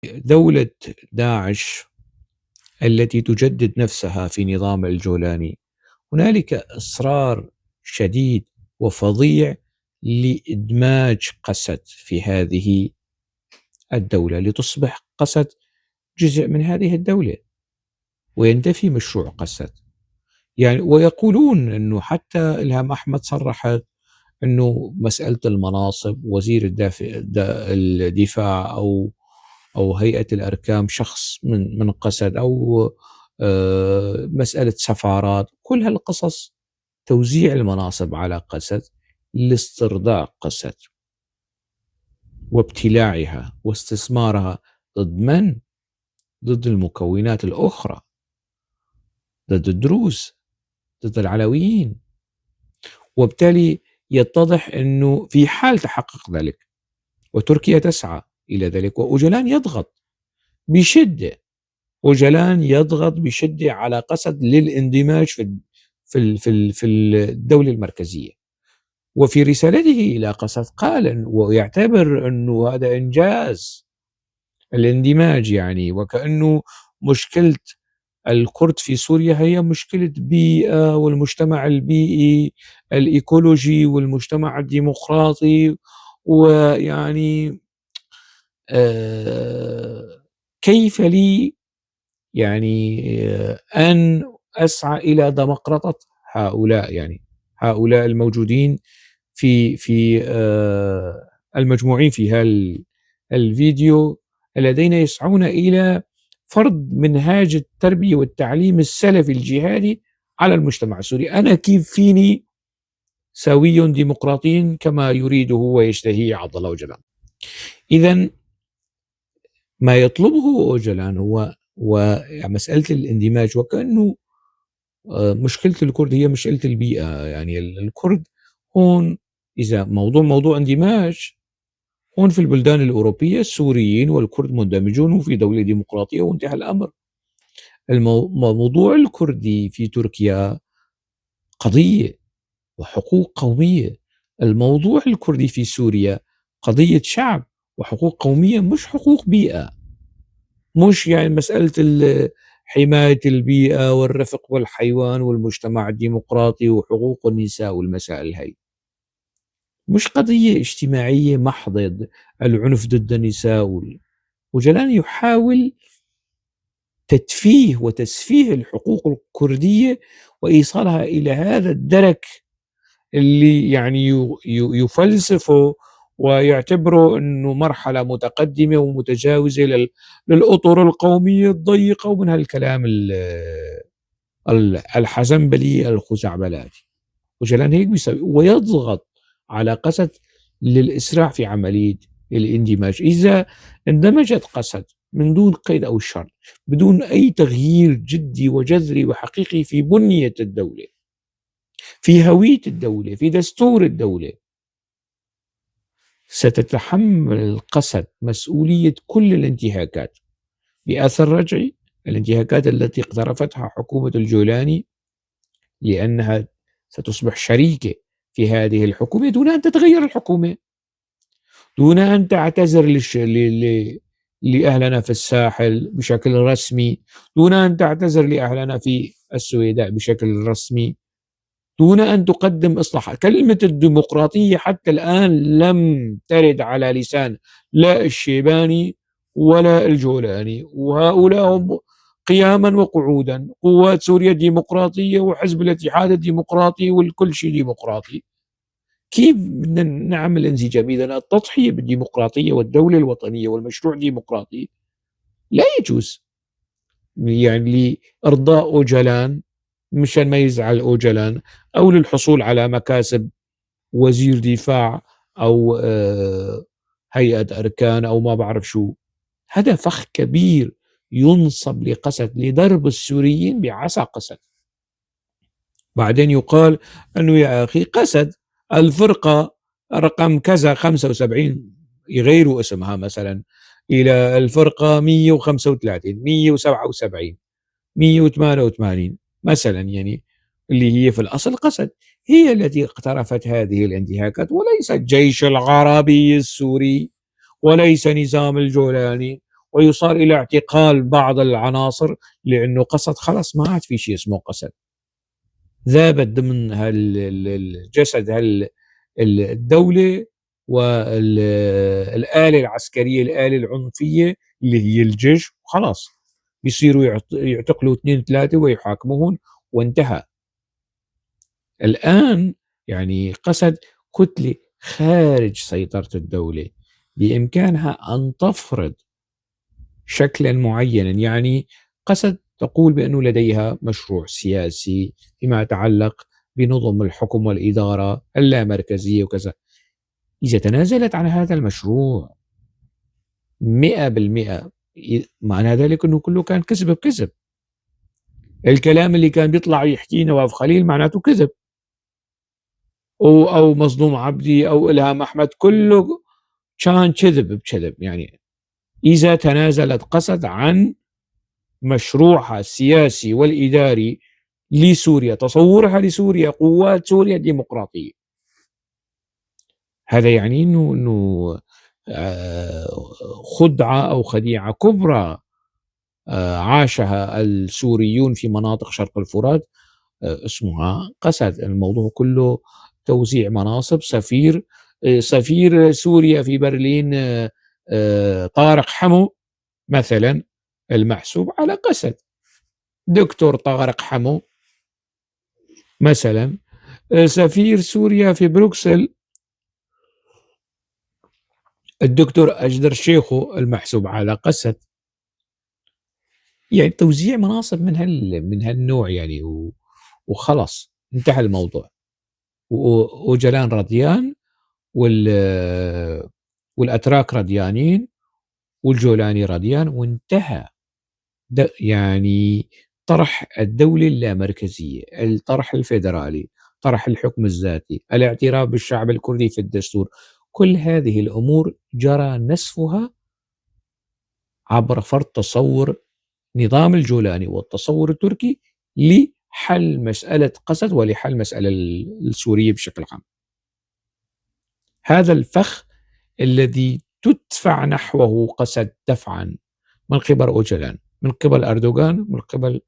دولة داعش التي تجدد نفسها في نظام الجولاني، هنالك إصرار شديد وفظيع لإدماج قسد في هذه الدولة لتصبح قسد جزء من هذه الدولة وينتفي مشروع قسد. يعني ويقولون أنه حتى إلهام أحمد صرحت أنه مسألة المناصب وزير الدفاع أو هيئة الأركام شخص من قسد، أو مسألة سفارات، كل هالقصص توزيع المناصب على قسد لاسترضاء قسد وابتلاعها واستثمارها ضد من؟ ضد المكونات الأخرى، ضد الدروز، ضد العلويين. وبالتالي يتضح أنه في حال تحقق ذلك، وتركيا تسعى إلى ذلك، وأوجلان يضغط بشدة، أوجلان يضغط بشدة على قسد للاندماج في الدولة المركزية. وفي رسالته إلى قسد قال ويعتبر أنه هذا إنجاز الاندماج، يعني وكأنه مشكلة الكرد في سوريا هي مشكلة بيئة، والمجتمع البيئي الإيكولوجي والمجتمع الديمقراطي. ويعني كيف لي يعني أن أسعى إلى دمقرطة هؤلاء، يعني هؤلاء الموجودين في المجموعين في الفيديو، الذين يسعون إلى فرض منهاج التربية والتعليم السلفي الجهادي على المجتمع السوري. أنا كيف فيني سوي ديمقراطي كما يريده ويشتهيه عبد الله أوجلان؟ إذن ما يطلبه أوجلان هو ومسألة الاندماج، وكأنه مشكلة الكرد هي مشكلة البيئة. يعني الكرد هون إذا موضوع اندماج، هون في البلدان الأوروبية السوريين والكرد مندمجون في دولة ديمقراطية وانتهى الأمر. الموضوع الكردي في تركيا قضية وحقوق قومية، الموضوع الكردي في سوريا قضية شعب وحقوق قومية، مش حقوق بيئة، مش يعني مسألة حماية البيئة والرفق بالحيوان والمجتمع الديمقراطي وحقوق النساء والمسائل هاي. مش قضية اجتماعية محضة، العنف ضد النساء. وجلان يحاول تتفيه وتسفيه الحقوق الكردية وإيصالها إلى هذا الدرك اللي يعني يفلسفه ويعتبره أنه مرحلة متقدمة ومتجاوزة للأطر القومية الضيقة ومن هالكلام الحزنبلي الخزعبلاتي. وجلان هيك بيسوي ويضغط على قسد للإسراع في عملية الاندماج. إذا اندمجت قسد من دون قيد أو شرط، بدون أي تغيير جدي وجذري وحقيقي في بنية الدولة، في هوية الدولة، في دستور الدولة، ستتحمل القسد مسؤولية كل الانتهاكات بأثر رجعي، الانتهاكات التي اقترفتها حكومة الجولاني، لأنها ستصبح شريكة في هذه الحكومة دون أن تتغير الحكومة، دون أن تعتذر لأهلنا في الساحل بشكل رسمي، دون أن تعتذر لأهلنا في السويداء بشكل رسمي، دون أن تقدم إصلاحات. كلمة الديمقراطية حتى الآن لم ترد على لسان لا الشيباني ولا الجولاني، وهؤلاء هم قياما وقعودا قوات سوريا الديمقراطية وحزب الاتحاد الديمقراطي والكل شيء ديمقراطي. كيف بدنا نعمل انسجام؟ إذا التضحية بالديمقراطية والدولة الوطنية والمشروع الديمقراطي لا يجوز، يعني لإرضاء أوجلان مشان ما يزعل أوجلان، أو للحصول على مكاسب وزير دفاع أو هيئة أركان أو ما بعرف شو. هذا فخ كبير ينصب لقسد لضرب السوريين بعصا قسد. بعدين يقال أنه يا أخي قسد الفرقة رقم كذا 75 يغيروا اسمها مثلا إلى الفرقة 135 177 188 مثلا، يعني اللي هي في الأصل قسد هي التي اقترفت هذه الانتهاكات، وليس الجيش العربي السوري وليس نظام الجولاني ويصار إلى اعتقال بعض العناصر، لأنه قسد خلاص ما عاد في شيء اسمه قسد، ذابت ضمن الجسد الدولة والآلة العسكرية، الآلة العنفية اللي هي الجيش، خلاص بيصيروا يعتقلوا اثنين ثلاثة ويحاكموهم وانتهى. الآن يعني قسد كتلة خارج سيطرة الدولة بإمكانها أن تفرض شكلا معينا، يعني قسد تقول بأنه لديها مشروع سياسي فيما يتعلق بنظم الحكم والإدارة اللامركزية وكذا. إذا تنازلت عن هذا المشروع 100%، معنى ذلك أنه كله كان كذب بكذب. الكلام اللي كان بيطلع يحكيه نواف خليل معناته كذب، أو مظلوم عبدي أو إلهام أحمد، كله كان كذب بكذب. يعني إذا تنازلت قسد عن مشروعها السياسي والإداري لسوريا، تصورها لسوريا، قوات سوريا الديمقراطية، هذا يعني أنه خدعة أو خديعة كبرى عاشها السوريون في مناطق شرق الفرات اسمها قسد. الموضوع كله توزيع مناصب. سفير سوريا في برلين طارق حمو مثلا، المحسوب على قسد. دكتور طارق حمو مثلا، سفير سوريا في بروكسل الدكتور أجدر شيخو، المحسوب على قسد. يعني توزيع مناصب من هالنوع يعني، وخلاص انتهى الموضوع. وجلان رضيان والأتراك رضيانين والجولاني رضيان وانتهى. يعني طرح الدولة اللامركزية، الطرح الفيدرالي، طرح الحكم الذاتي، الاعتراف بالشعب الكردي في الدستور، كل هذه الأمور جرى نسفها عبر فرض تصور نظام الجولاني والتصور التركي لحل مسألة قسد ولحل مسألة السورية بشكل عام. هذا الفخ الذي تدفع نحوه قسد دفعا من قبل أوجلان، من قبل أردوغان، من قبل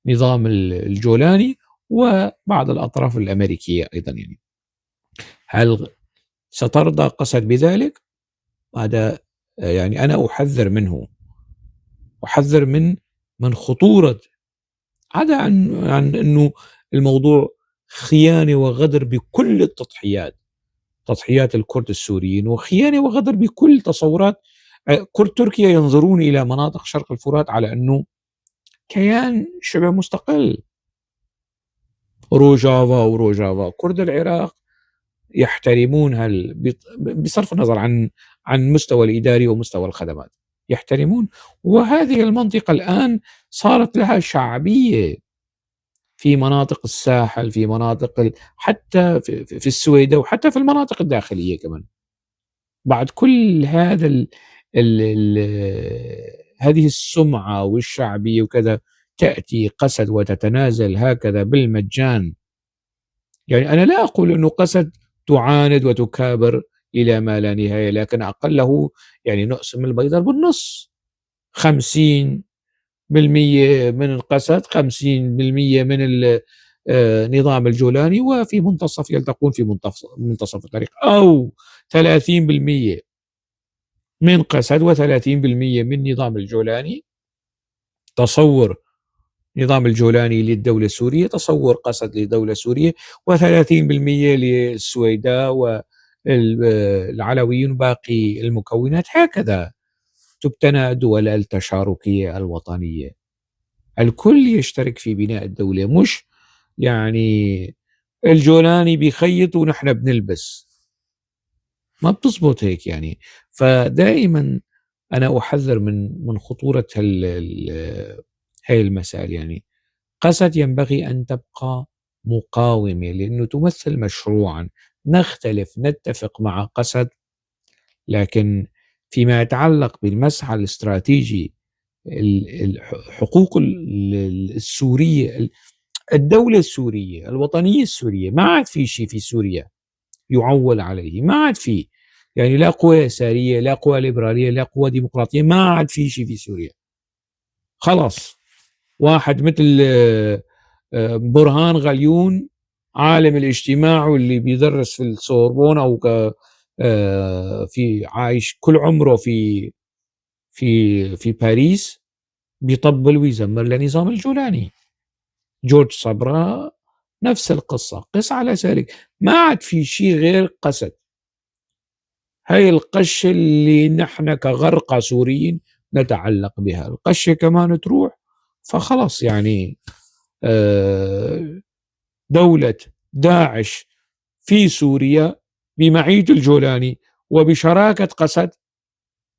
نظام الجولاني وبعض الأطراف الأمريكية أيضا. يعني هل سترضى قسد بذلك؟ هذا يعني أنا أحذر منه، أحذر من خطورة، عدا عن أنه الموضوع خيانة وغدر بكل التضحيات، تضحيات الكرد السوريين، وخيانة وغدر بكل تصورات كرد تركيا. ينظرون إلى مناطق شرق الفرات على أنه كيان شبه مستقل، روجافا كرد العراق يحترمون بصرف النظر عن مستوى الإداري ومستوى الخدمات، يحترمون. وهذه المنطقة الآن صارت لها شعبية في مناطق الساحل، في مناطق حتى في السويدة، وحتى في المناطق الداخلية كمان. بعد كل هذا هذه السمعة والشعبية وكذا، تأتي قسد وتتنازل هكذا بالمجان. يعني أنا لا أقول أنه قسد تعاند وتكابر إلى ما لا نهاية، لكن أقله يعني نقسم البيضة بالنص، 50% من القسد، 50% من النظام الجولاني، وفي منتصف يلتقون في منتصف الطريق، أو 30% من قسد و30% من نظام الجولاني. تصور نظام الجولاني للدولة السورية، تصور قسد للدولة السورية، و30% للسويداء والعلويين باقي المكونات. هكذا تبتنى دول التشاركية الوطنية، الكل يشترك في بناء الدولة، مش يعني الجولاني بيخيط ونحن بنلبس، ما بتزبط هيك يعني. فدائما أنا أحذر من خطورة هاي المسائل. يعني قسد ينبغي أن تبقى مقاومة، لأنه تمثل مشروعا. نختلف نتفق مع قسد، لكن فيما يتعلق بالمسعى الاستراتيجي، الحقوق السورية، الدولة السورية، الوطنية السورية، ما عاد في شيء في سوريا يعول عليه، ما عاد في. يعني لا قوة يسارية، لا قوة ليبرالية، لا قوة ديمقراطية، ما عاد في شيء في سوريا. خلاص واحد مثل برهان غليون، عالم الاجتماع واللي بيدرس في السوربون او في عايش كل عمره في باريس، بيطبل ويزمر لنظام الجولاني. جورج صبرا نفس القصة، قس على ذلك. ما عاد في شيء غير قسد. هاي القشة اللي نحن كغرقى سوريين نتعلق بها، القشة كمان تروح فخلص يعني دولة داعش في سوريا بمعية الجولاني وبشراكة قسد،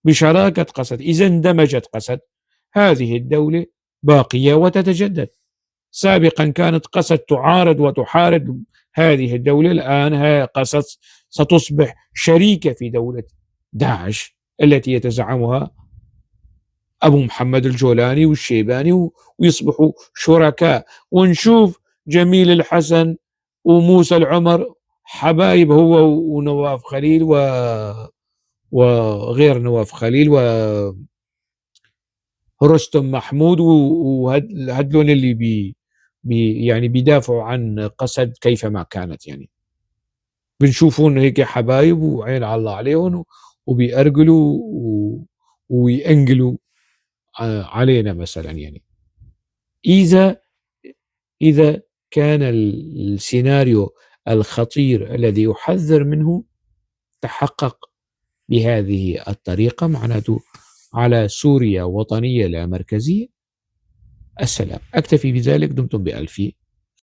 بشراكة قسد إذا اندمجت قسد، هذه الدولة باقية وتتجدد. سابقا كانت قسد تعارض وتحارب هذه الدولة، الآن قسد ستصبح شريكة في دولة داعش التي يتزعمها أبو محمد الجولاني والشيباني، ويصبحوا شركاء. ونشوف جميل الحسن وموسى العمر حبايب، هو ونواف خليل وغير نواف خليل ورستم محمود وهدلون اللي يعني بيدافعوا عن قسد كيفما كانت. يعني بنشوفون هيك حبايب وعين على الله عليهم وبيأرجلوا ويأنجلوا علينا مثلا. يعني إذا كان السيناريو الخطير الذي يحذر منه تحقق بهذه الطريقة، معناته على سوريا وطنية لا مركزية. السلام. أكتفي بذلك. دمتم بألف